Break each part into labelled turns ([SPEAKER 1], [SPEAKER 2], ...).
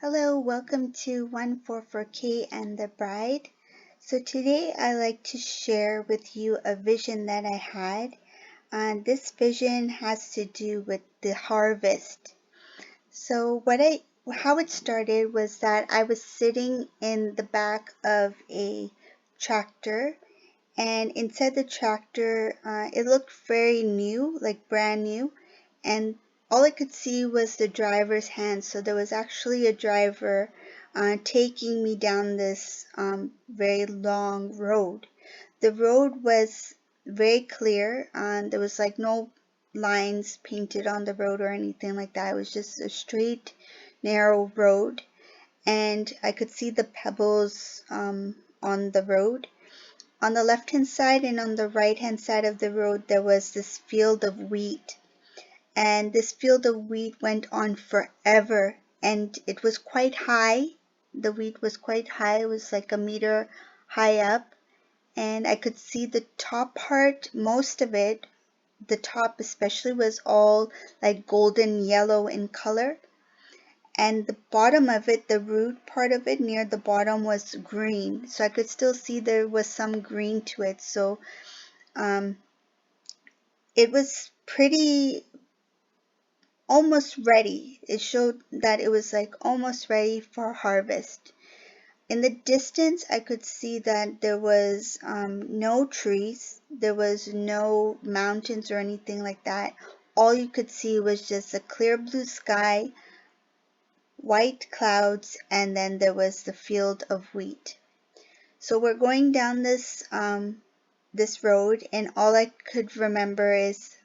[SPEAKER 1] Hello, welcome to 144K and the Bride. So today I like to share with you a vision that I had. This vision has to do with the harvest. So how it started was that I was sitting in the back of a tractor, and inside the tractor, it looked very new, like brand new, and all I could see was the driver's hand. So there was actually a driver taking me down this very long road. The road was very clear, and there was like no lines painted on the road or anything like that. It was just a straight, narrow road, and I could see the pebbles on the road. On the left-hand side and on the right-hand side of the road, there was this field of wheat. And this field of wheat went on forever. And it was quite high. The wheat was quite high. It was like a meter high up. And I could see the top part, most of it, the top especially, was all like golden yellow in color. And the bottom of it, the root part of it near the bottom, was green. So I could still see there was some green to it. So it was pretty almost ready. It showed that it was like almost ready for harvest. In the distance, I could see that there was no trees. There was no mountains or anything like that. All you could see was just a clear blue sky, white clouds, and then there was the field of wheat. So we're going down this road, and all I could remember is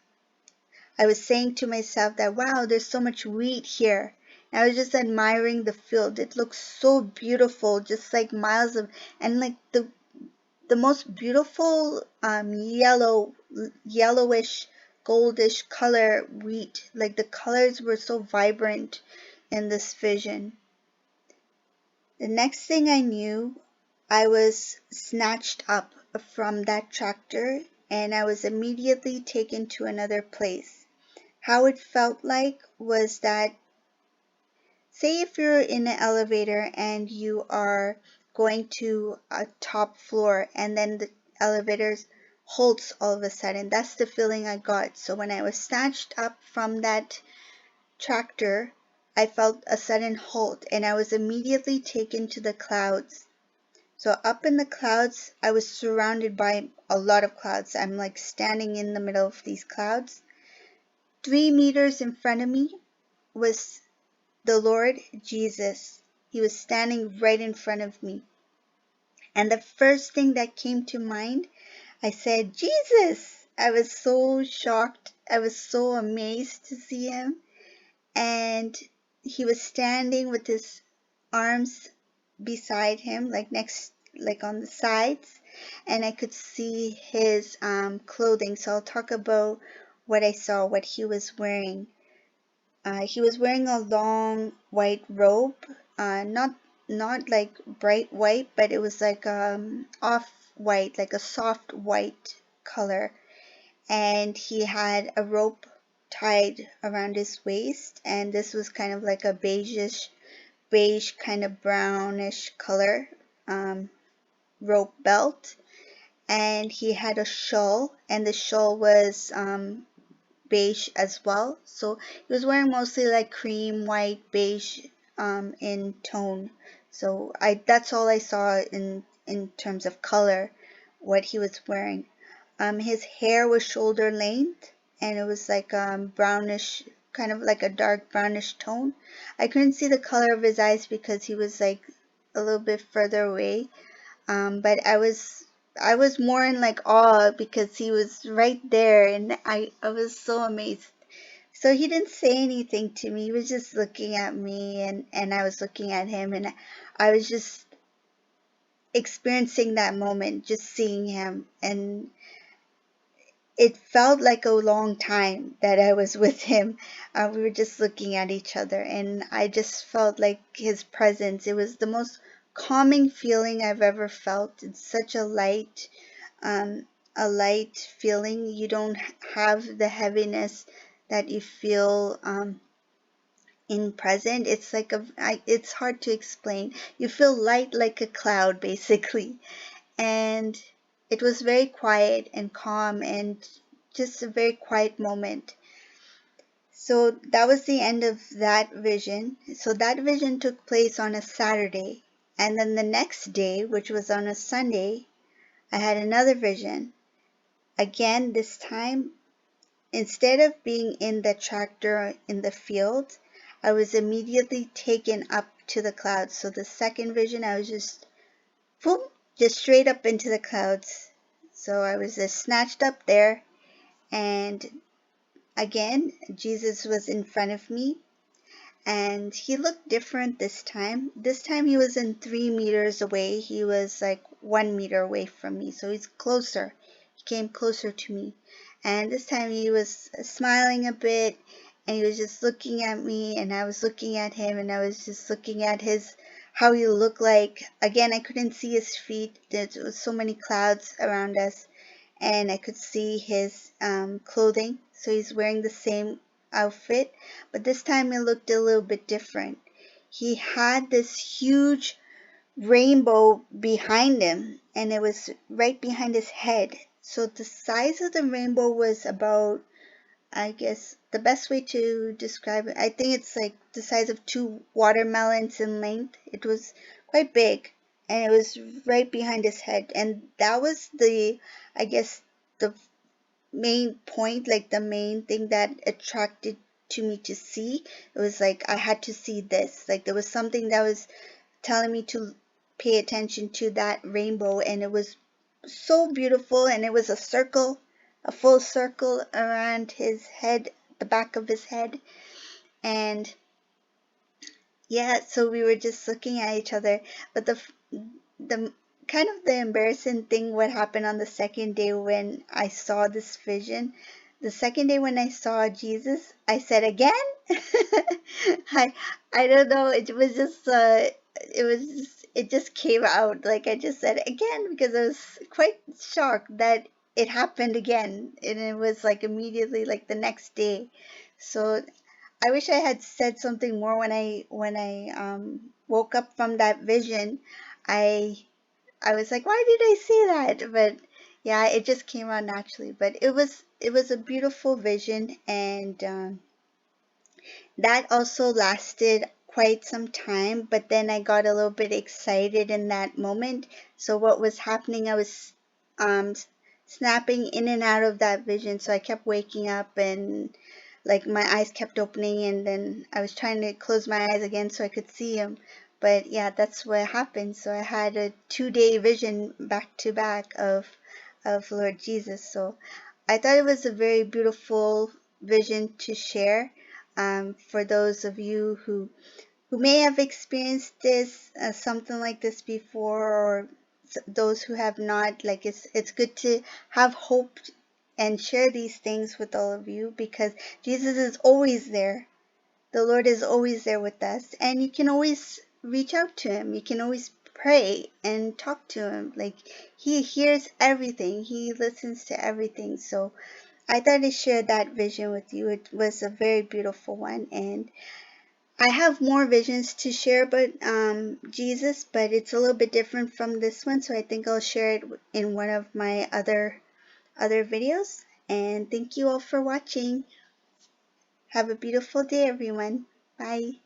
[SPEAKER 1] I was saying to myself that, wow, there's so much wheat here. And I was just admiring the field. It looks so beautiful, just like miles of, and like the most beautiful yellowish, goldish color wheat. Like the colors were so vibrant in this vision. The next thing I knew, I was snatched up from that tractor, and I was immediately taken to another place. How it felt like was that, say if you're in an elevator and you are going to a top floor and then the elevator halts all of a sudden. That's the feeling I got. So when I was snatched up from that tractor, I felt a sudden halt and I was immediately taken to the clouds. So up in the clouds, I was surrounded by a lot of clouds. I'm like standing in the middle of these clouds. 3 meters in front of me was the Lord Jesus. He was standing right in front of me. And the first thing that came to mind, I said, Jesus! I was so shocked. I was so amazed to see him. And he was standing with his arms beside him, like on the sides. And I could see his clothing. So I'll talk about what I saw, what he was wearing. He was wearing a long white robe, not like bright white, but it was like off white, like a soft white color. And he had a rope tied around his waist, and this was kind of like a beige kind of brownish color rope belt. And he had a shawl, and the shawl was beige as well. So he was wearing mostly like cream, white, beige in tone. So that's all I saw in terms of color, what he was wearing. His hair was shoulder length, and it was like brownish, kind of like a dark brownish tone. I couldn't see the color of his eyes because he was like a little bit further away. But I was more in like awe because he was right there, and I was so amazed. So he didn't say anything to me. He was just looking at me, and I was looking at him, and I was just experiencing that moment, just seeing him. And it felt like a long time that I was with him. We were just looking at each other, and I just felt like his presence. It was the most calming feeling I've ever felt. It's such um, a light feeling. You don't have the heaviness that you feel in present. It's like it's hard to explain. You feel light like a cloud, basically. And it was very quiet and calm and just a very quiet moment. So that was the end of that vision. So that vision took place on a Saturday. And then the next day, which was on a Sunday, I had another vision. Again, this time, instead of being in the tractor in the field, I was immediately taken up to the clouds. So the second vision, I was just, boom, just straight up into the clouds. So I was just snatched up there. And again, Jesus was in front of me. And he looked different this time. This time he wasn't 3 meters away. He was like 1 meter away from me. So he's closer. He came closer to me. And this time he was smiling a bit. And he was just looking at me. And I was looking at him. And I was just looking at how he looked like. Again, I couldn't see his feet. There was so many clouds around us. And I could see his clothing. So he's wearing the same outfit, but this time it looked a little bit different. He had this huge rainbow behind him, and it was right behind his head. So the size of the rainbow was about, I guess, the best way to describe it, I think it's like the size of 2 watermelons in length. It was quite big, and it was right behind his head. And that was I guess, the main point, like the main thing that attracted to me to see. It was like I had to see this. Like there was something that was telling me to pay attention to that rainbow, and it was so beautiful, and it was a circle, a full circle around his head, the back of his head. And yeah, so we were just looking at each other. But the kind of the embarrassing thing what happened on the second day when I saw this vision. The second day when I saw Jesus, I said again. I I don't know. It just came out, like I just said again, because I was quite shocked that it happened again, and it was like immediately like the next day. So I wish I had said something more when I woke up from that vision. I I was like, why did I say that? But yeah, it just came out naturally. But it was a beautiful vision, and that also lasted quite some time. But then I got a little bit excited in that moment. So what was happening? I was um, snapping in and out of that vision. So I kept waking up, and like my eyes kept opening, and then I was trying to close my eyes again so I could see him. But yeah, that's what happened. So I had a 2-day vision back to back of Lord Jesus. So I thought it was a very beautiful vision to share, for those of you who may have experienced this, something like this before, or those who have not. Like it's good to have hope and share these things with all of you, because Jesus is always there. The Lord is always there with us, and you can always reach out to him. You can always pray and talk to him. Like he hears everything. He listens to everything. So I thought I'd share that vision with you. It was a very beautiful one, and I have more visions to share about Jesus, but it's a little bit different from this one, so I think I'll share it in one of my other videos. And thank you all for watching. Have a beautiful day, everyone. Bye.